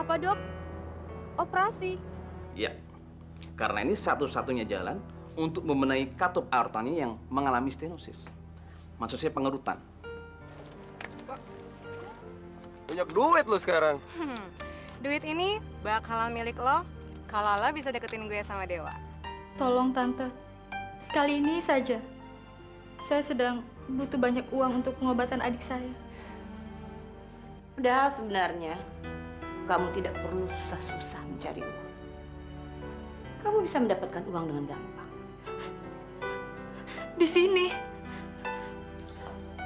Apa dok? Operasi? Iya, karena ini satu-satunya jalan untuk membenahi katup aortanya yang mengalami stenosis. Maksud saya pengerutan. Banyak duit lo sekarang. Duit ini bakalan milik lo kalau lo bisa deketin gue sama Dewa. Tolong tante, sekali ini saja. Saya sedang butuh banyak uang untuk pengobatan adik saya. Padahal sebenarnya kamu tidak perlu susah-susah mencari uang. Kamu bisa mendapatkan uang dengan gampang. Di sini.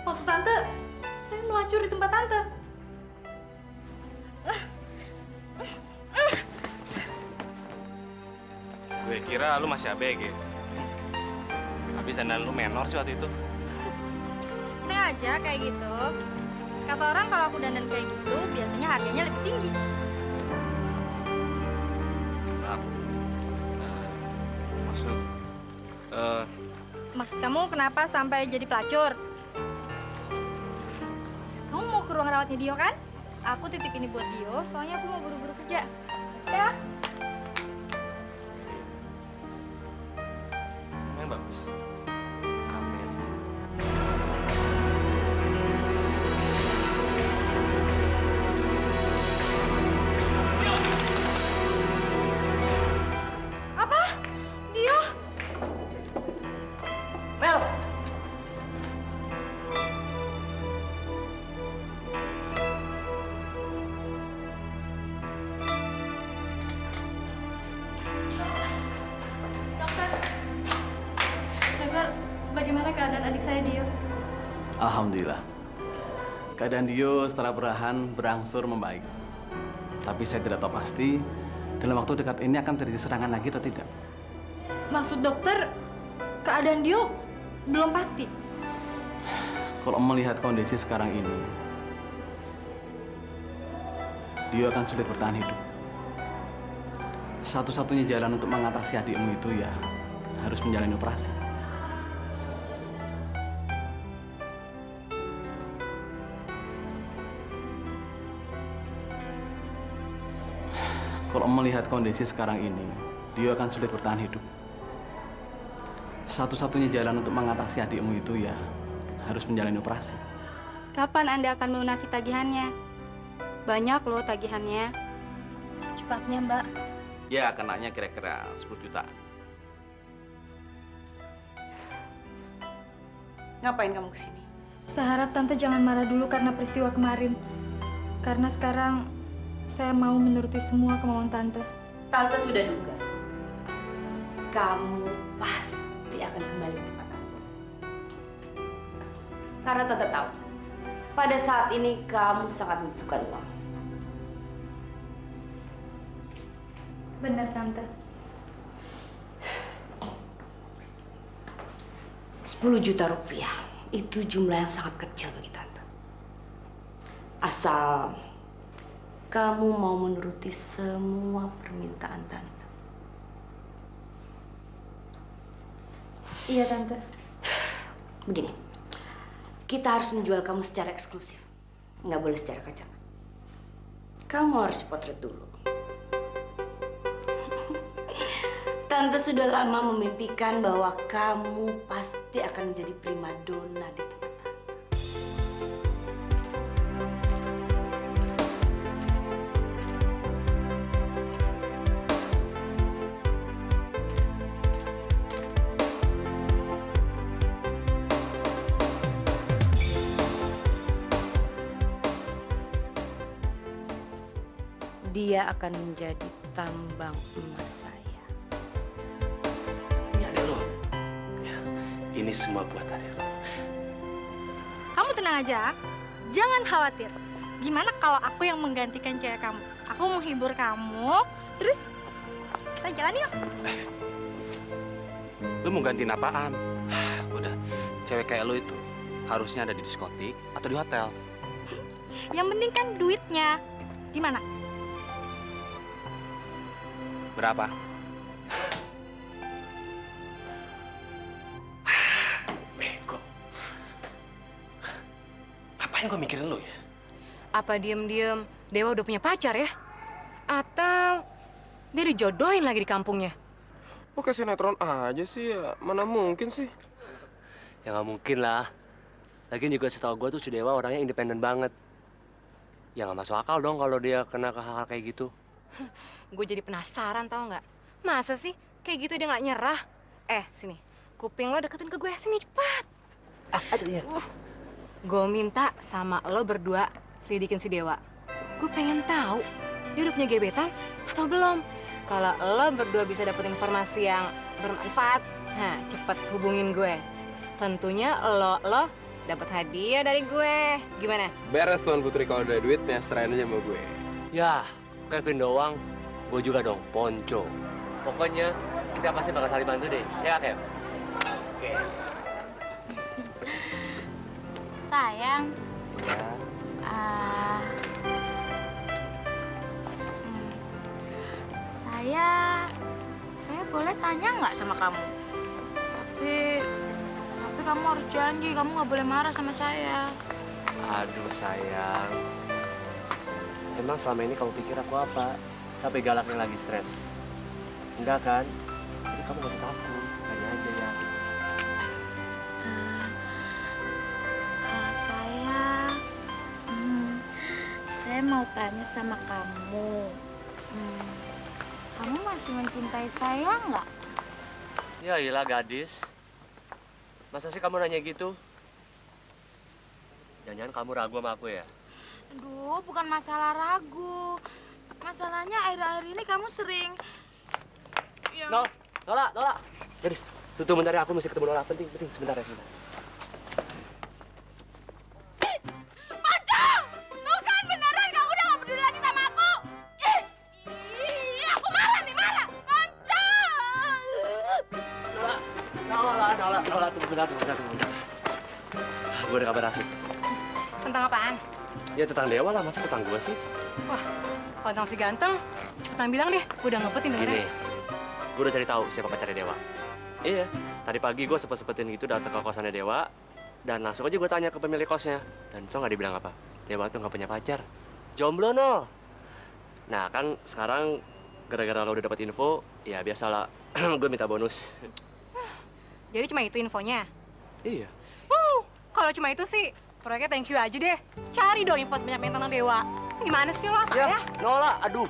Maksud tante, saya melacur di tempat tante. Gue kira lu masih ABG. Habis dandan lu menor sih waktu itu. Sengaja kayak gitu. Kata orang kalau aku dandan kayak gitu, biasanya harganya lebih tinggi. Maaf. Maksud kamu kenapa sampai jadi pelacur? Kamu mau ke ruang rawatnya Dio kan? Aku titip ini buat Dio, soalnya aku mau buru-buru kerja. Ya? Yang bagus. Apa? Dio? Mel! Dokter. Dokter, bagaimana keadaan adik saya Dio? Alhamdulillah. Keadaan Dio setelah berangsur membaik. Tapi saya tidak tahu pasti dalam waktu dekat ini akan terjadi serangan lagi atau tidak. Maksud dokter, keadaan Dio belum pasti. Kalau melihat kondisi sekarang ini, Dio akan sulit bertahan hidup. Satu-satunya jalan untuk mengatasi adikmu itu ya harus menjalani operasi. Kalau melihat kondisi sekarang ini, Dio akan sulit bertahan hidup. Satu-satunya jalan untuk mengatasi adikmu itu ya harus menjalani operasi. Kapan Anda akan melunasi tagihannya? Banyak loh tagihannya. Secepatnya, Mbak. Ya, kenanya kira-kira 10 juta. Ngapain kamu kesini? Saya harap Tante jangan marah dulu karena peristiwa kemarin. Karena sekarang saya mau menuruti semua kemauan Tante. Tante sudah duga. Kamu pasti akan kembali ke tempat Tante. Karena Tante tahu, pada saat ini kamu sangat membutuhkan uang. Benar, Tante. 10 juta rupiah itu jumlah yang sangat kecil bagi Tante. Asal kamu mau menuruti semua permintaan Tante. Iya, Tante. Begini, kita harus menjual kamu secara eksklusif. Nggak boleh secara kacangan. Kamu harus potret dulu. Tante sudah lama memimpikan bahwa kamu pasti akan menjadi primadona di tempat Tante. Dia akan menjadi tambang emas saya. Ini ada lo. Ya, ini semua buat adek lo. Kamu tenang aja. Jangan khawatir. Gimana kalau aku yang menggantikan cewek kamu? Aku menghibur kamu, terus kita jalan yuk. Lu mau gantiin apaan? Udah, cewek kayak lo itu harusnya ada di diskotik atau di hotel. Yang penting kan duitnya. Gimana? Berapa? Bego. Ngapain gue mikirin lu ya? Apa diem-diem Dewa udah punya pacar ya? Atau dia dijodohin lagi di kampungnya? Oh, kayak sinetron aja sih ya. Mana mungkin sih? Ya nggak mungkin lah. Lagian juga setahu gue tuh si Dewa orangnya independen banget. Ya nggak masuk akal dong kalau dia kena ke hal-hal kayak gitu. Gue jadi penasaran tau nggak? Masa sih kayak gitu dia nggak nyerah? Sini, kuping lo deketin ke gue. Sini cepat. Aduh ya. Gue minta sama lo berdua selidikin si Dewa. Gue pengen tahu dia udah punya gebetan atau belum. Kalau lo berdua bisa dapet informasi yang bermanfaat, nah cepet hubungin gue. Tentunya lo dapat hadiah dari gue. Gimana? Beres Tuan Putri, kalau ada duitnya serahin aja sama gue. Ya, Kevin doang. Gue juga dong, Ponco. Pokoknya kita pasti bakal saling bantu deh. Ya, Kev? Oke. Sayang, Ya. saya boleh tanya nggak sama kamu? Tapi kamu harus janji, kamu nggak boleh marah sama saya. Aduh, sayang. Emang selama ini kamu pikir aku apa? Sampai galaknya lagi stres. Enggak kan? Jadi kamu gak usah takut. Tanya aja ya. Saya mau tanya sama kamu. Kamu masih mencintai saya nggak? Ya iyalah gadis. Masa sih kamu nanya gitu? Jangan-jangan kamu ragu sama aku ya? Aduh, bukan masalah ragu. Masalahnya akhir-akhir ini kamu sering... Nola. Gadis, tuh bentar ya, aku mesti ketemu Nola. Penting, sebentar ya, sebentar. Pancong! Tuh kan beneran kamu udah gak peduli lagi sama aku. Aku marah nih, marah. Pancong! Nola, tunggu bentar. Gue ada kabar asik. Tentang apaan? Ya tentang Dewa lah, masa tentang gue sih? Wah, kalau tentang si ganteng, cepetan bilang deh. Gue udah ngepetin Gini, dengernya. gue udah cari tahu siapa pacarnya Dewa. Iya, tadi pagi gue sempet-sempetin gitu datang ke kosannya Dewa. Dan langsung aja gue tanya ke pemilik kosnya. Dan so nggak dibilang apa? Dewa tuh nggak punya pacar. Jomblo, no. Nah, kan sekarang gara-gara lo udah dapat info, ya biasalah gue minta bonus. Jadi cuma itu infonya? Iya. Kalau cuma itu sih, proyeknya thank you aja deh. Cari dong info sebanyak tentang Dewa. Gimana sih lo, apa ya? Nola, aduh.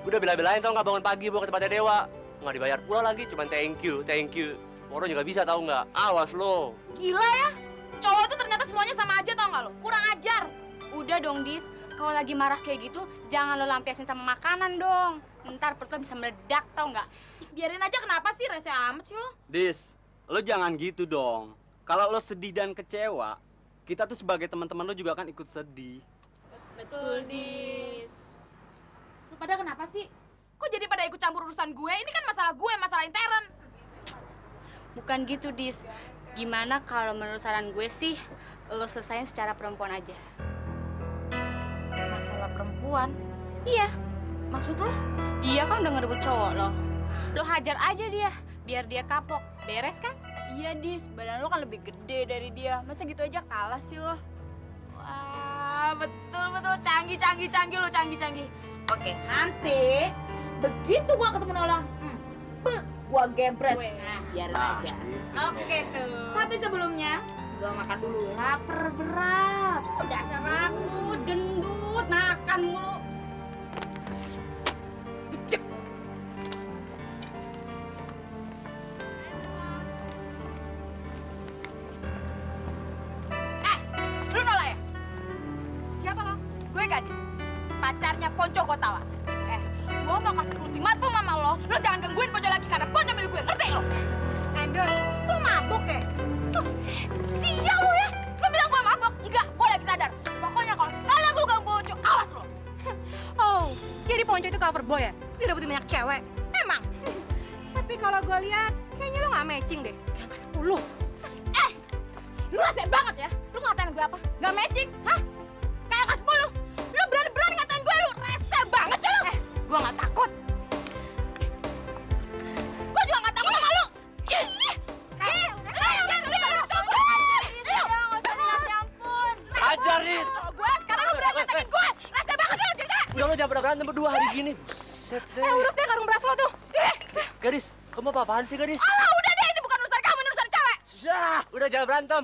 Gue udah bela-belain tau nggak bangun pagi bawa ke tempatnya Dewa. Nggak dibayar pula lagi, cuman thank you. Orang juga bisa tahu nggak? Awas lo. Gila ya? Cowok tuh ternyata semuanya sama aja tau nggak lo? Kurang ajar. Udah dong, Dis. Kalau lagi marah kayak gitu, jangan lo lampiasin sama makanan dong. Ntar perut lo bisa meledak tau nggak? Biarin aja, kenapa sih? Rese amat sih lo. Dis, lo jangan gitu dong. Kalau lo sedih dan kecewa, kita tuh sebagai teman-teman lo juga kan ikut sedih. Betul, Dis. Lo pada kenapa sih? Kok jadi pada ikut campur urusan gue? Ini kan masalah gue, masalah intern. Bukan gitu, Dis. Gimana kalau menurut saran gue sih, lo selesain secara perempuan aja. Masalah perempuan? Iya. Maksud lo? Dia kan udah ngerebut cowok lo. Lo hajar aja dia, biar dia kapok. Beres kan? Iya, Dis. Badan lo kan lebih gede dari dia. Masa gitu aja kalah sih lo? Wah, betul. Canggih lo, canggih. Oke, nanti begitu gua ketemu Nola, gua gempres. Biarin aja. Oke tuh. Tapi sebelumnya, gua makan dulu. Laper berat. Dasar rakus, gendut, makan mulu. Lu Nola ya? Siapa lo? Gue gadis. Pacarnya Ponco Gotawa. Gue mau kasih ultimatum sama lo jangan gangguin Ponco lagi karena Ponco milik gue, ngerti lo? Don, lo mabuk ya? Tuh, sial lo ya? Lo bilang gue mabuk? Enggak, gue lagi sadar. Pokoknya kalau sekali lo ganggu Ponco, awas lo. Oh, jadi Ponco itu cover boy ya? Dia dapetin banyak cewek. Emang? Tapi kalau gue lihat, kayaknya lo nggak matching deh. Kayak 10. Lu rasa banget ya? Lu ngatain gue apa? Nggak matching? Hah? Kayak 10. Lu berani-berani ngatain gue, lu rese banget ya lu? Gue nggak takut. Gue juga nggak takut sama lu. Ajarin. Gue sekarang lu berani ngatain gue. Rese banget ya, cerita. Udah lo jangan pada berantem berdua hari gini. Buset deh. Urus deh karung beras lo tuh. Gadis, kamu apa-apaan sih, gadis? Alah, udah deh, ini bukan urusan kamu, ini urusan cewek. Susah, udah jangan berantem.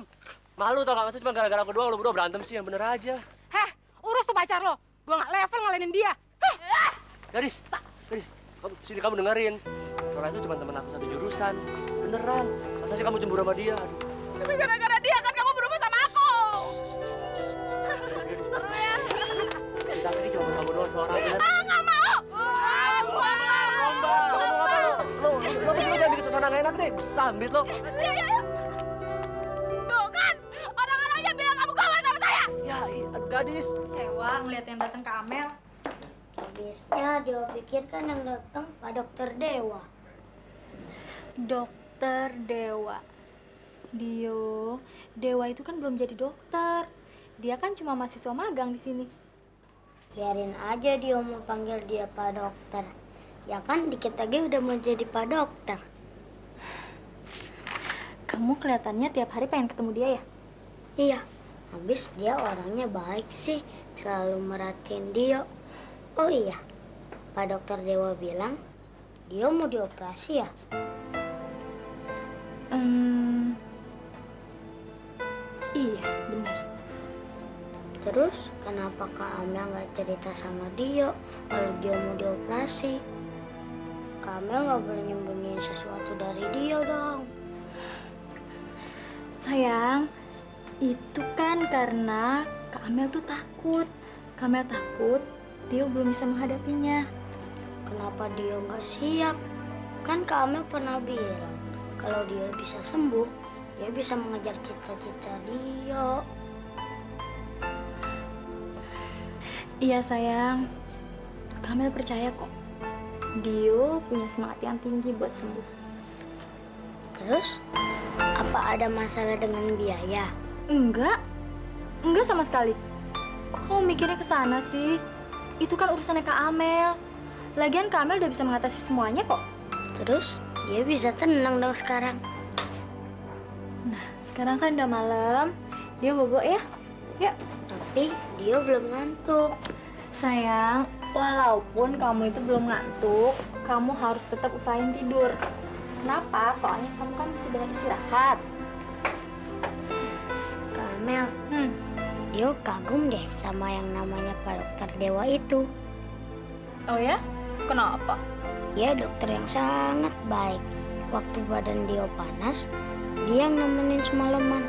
Malu tau gak? Masa cuma gara-gara aku doang, lu berdua berantem sih, yang bener aja. Heh, urus tuh pacar lo. Gua nggak level ngelainin dia. Gadis, sini kamu dengerin. Nora itu cuma teman aku satu jurusan. Beneran. Masa sih kamu cemburu sama dia? Aduh. Tapi gara-gara dia kan kamu berubah sama aku. Kita ini cuma kamu doang seorang. Nggak mau. Lo berdua jangan bikin suasana nggak enak deh. Sambit lo. Tuh kan, orang-orangnya bilang kamu gawat sama saya. Ya, gadis. Kecewa ngeliat yang datang ke Amel. Habisnya dia pikir kan yang datang Pak Dokter Dewa. Dokter Dewa. Dewa itu kan belum jadi dokter. Dia kan cuma mahasiswa magang di sini. Biarin aja dia mau panggil dia Pak Dokter. Ya kan dikit lagi udah mau jadi Pak Dokter. Kamu kelihatannya tiap hari pengen ketemu dia ya? Iya, habis dia orangnya baik sih, selalu merhatiin dia. Oh iya, Pak Dokter Dewa bilang dia mau dioperasi ya? Iya, benar. Terus kenapa Kak Amel nggak cerita sama dia kalau dia mau dioperasi? Kak Amel nggak boleh nyembunyiin sesuatu dari dia dong. Sayang, itu kan karena Kak Amel tuh takut. Kak Amel takut dia belum bisa menghadapinya. Kenapa dia nggak siap? Kan Kak Amel pernah bilang kalau dia bisa sembuh, dia bisa mengejar cita-cita dia. Iya sayang, Kak Amel percaya kok. Dio punya semangat yang tinggi buat sembuh. Terus, apa ada masalah dengan biaya? Enggak sama sekali. Kok kamu mikirnya ke sana sih? Itu kan urusannya Kak Amel. Lagian Kak Amel udah bisa mengatasi semuanya kok. Terus, dia bisa tenang dong sekarang. Nah, sekarang kan udah malam. Dia bobo ya? Yuk. Tapi dia belum ngantuk. Sayang, walaupun kamu itu belum ngantuk, kamu harus tetap usahain tidur. Kenapa? Soalnya kamu kan masih banyak istirahat. Kak Amel, dia kagum deh sama yang namanya Pak Dokter Dewa itu. Oh ya? Kenapa? Dia dokter yang sangat baik. Waktu badan Dio panas, dia yang nemenin semalaman.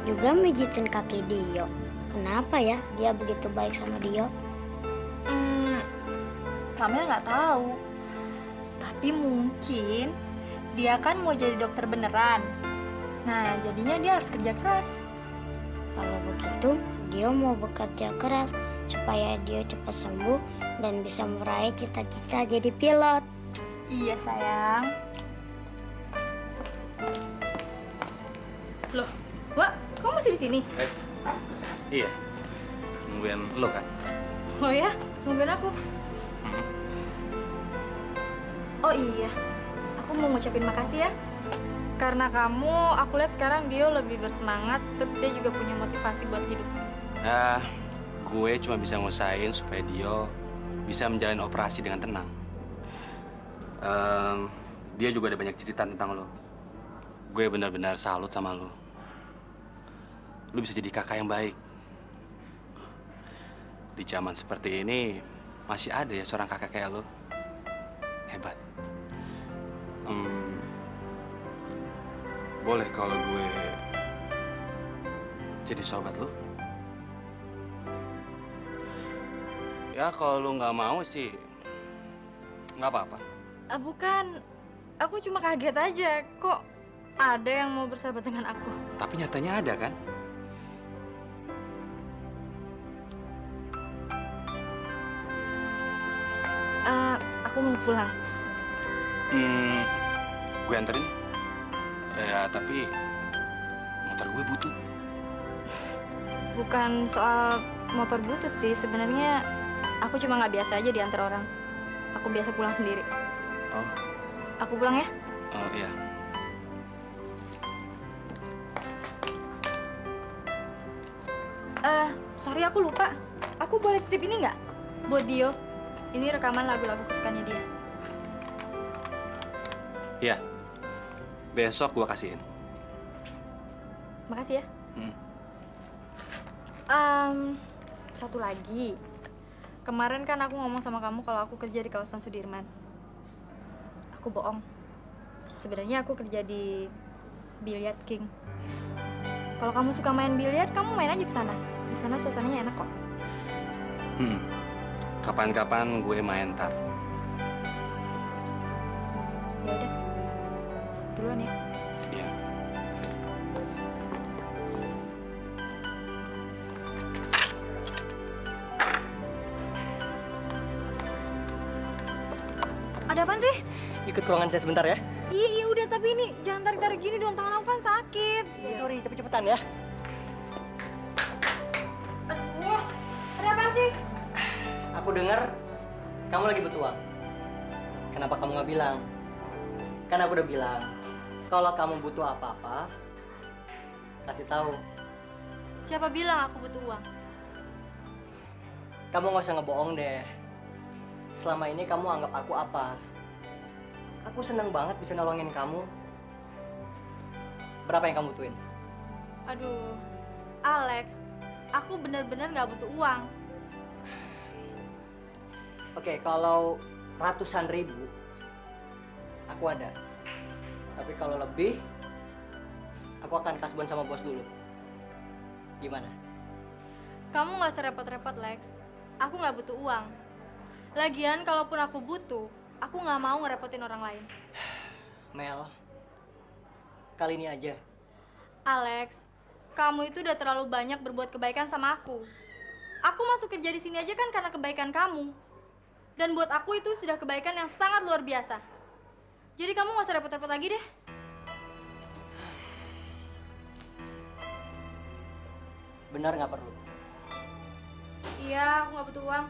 Juga mijitin kaki Dio. Kenapa ya dia begitu baik sama Dio? Kamel nggak tahu. Tapi mungkin dia kan mau jadi dokter beneran. Nah, jadinya dia harus kerja keras. Kalau begitu, Dio mau bekerja keras supaya Dio cepat sembuh dan bisa meraih cita-cita jadi pilot. Iya, sayang. Loh, Wak, kamu masih di sini? Iya, nungguin lo kan? Oh ya, nungguin aku. Oh iya, aku mau ngucapin makasih ya. Karena kamu, aku lihat sekarang Dio lebih bersemangat, terus dia juga punya motivasi buat hidup. Gue cuma bisa ngusahain supaya Dio bisa menjalani operasi dengan tenang. Dia juga ada banyak cerita tentang lo. Gue benar-benar salut sama lo. Lo bisa jadi kakak yang baik. Di zaman seperti ini, masih ada ya seorang kakak kayak lo. Hebat. Boleh kalau gue jadi sobat lo? Ya kalau lo nggak mau sih, nggak apa-apa. Bukan, aku cuma kaget aja. Kok ada yang mau bersahabat dengan aku? Tapi nyatanya ada kan? Aku mau pulang. Gue anterin. Ya, tapi motor gue butut. Bukan soal motor butut sih, sebenarnya aku cuma nggak biasa aja diantar orang. Aku biasa pulang sendiri. Oh. Aku pulang ya? Oh, iya. Sorry aku lupa. Aku boleh titip ini nggak? Buat Dio. Ini rekaman lagu-lagu kesukaannya dia. Iya. Besok gua kasihin. Makasih ya. Satu lagi. Kemarin kan aku ngomong sama kamu kalau aku kerja di kawasan Sudirman. Aku bohong. Sebenarnya aku kerja di Billiard King. Kalau kamu suka main biliar, kamu main aja ke sana. Di sana suasananya enak kok. Kapan-kapan gue main ntar. Ya udah. Duluan ya. Iya. Ada apaan sih? Ikut ke ruangan saya sebentar ya. Iya udah, tapi ini jangan tarik-tarik gini dong, tangan aku kan sakit. Iya, sorry, tapi cepetan ya. Aduh, ada apa sih? Aku dengar kamu lagi butuh uang. Kenapa kamu nggak bilang? Kan aku udah bilang, kalau kamu butuh apa-apa, kasih tahu. Siapa bilang aku butuh uang? Kamu nggak usah ngebohong deh. Selama ini kamu anggap aku apa? Aku seneng banget bisa nolongin kamu. Berapa yang kamu butuhin? Aduh, Alex, aku benar-benar nggak butuh uang. Oke, kalau ratusan ribu, aku ada. Tapi kalau lebih, aku akan kasbon sama bos dulu. Gimana? Kamu nggak usah repot-repot, Lex. Aku nggak butuh uang. Lagian, kalaupun aku butuh, aku nggak mau ngerepotin orang lain. Mel, kali ini aja. Alex, kamu itu udah terlalu banyak berbuat kebaikan sama aku. Aku masuk kerja di sini aja kan karena kebaikan kamu. Dan buat aku itu sudah kebaikan yang sangat luar biasa. Jadi kamu nggak usah repot-repot lagi deh. Benar nggak perlu? Iya, aku nggak butuh uang.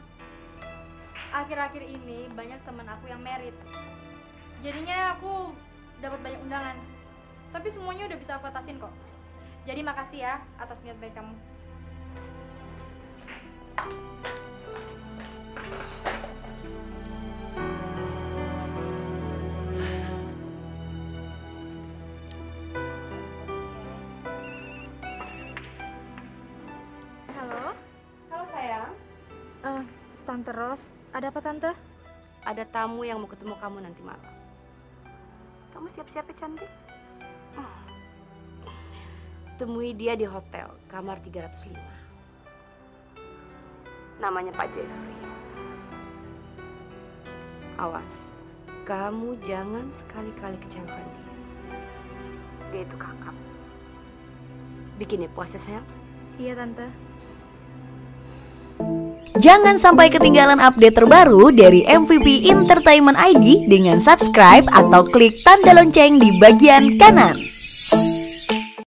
Akhir-akhir ini banyak teman aku yang merit. Jadinya aku dapat banyak undangan. Tapi semuanya udah bisa aku atasin kok. Jadi makasih ya atas niat baik kamu. Halo? Halo sayang. Tante Ros, ada apa Tante? Ada tamu yang mau ketemu kamu nanti malam. Kamu siap-siap ya cantik? Temui dia di hotel, kamar 305. Namanya Pak Jeffrey. Awas, kamu jangan sekali-kali kecewakan dia. Dia itu kakak. Bikin ya puas ya sayang? Iya Tante. Jangan sampai ketinggalan update terbaru dari MVP Entertainment ID dengan subscribe atau klik tanda lonceng di bagian kanan.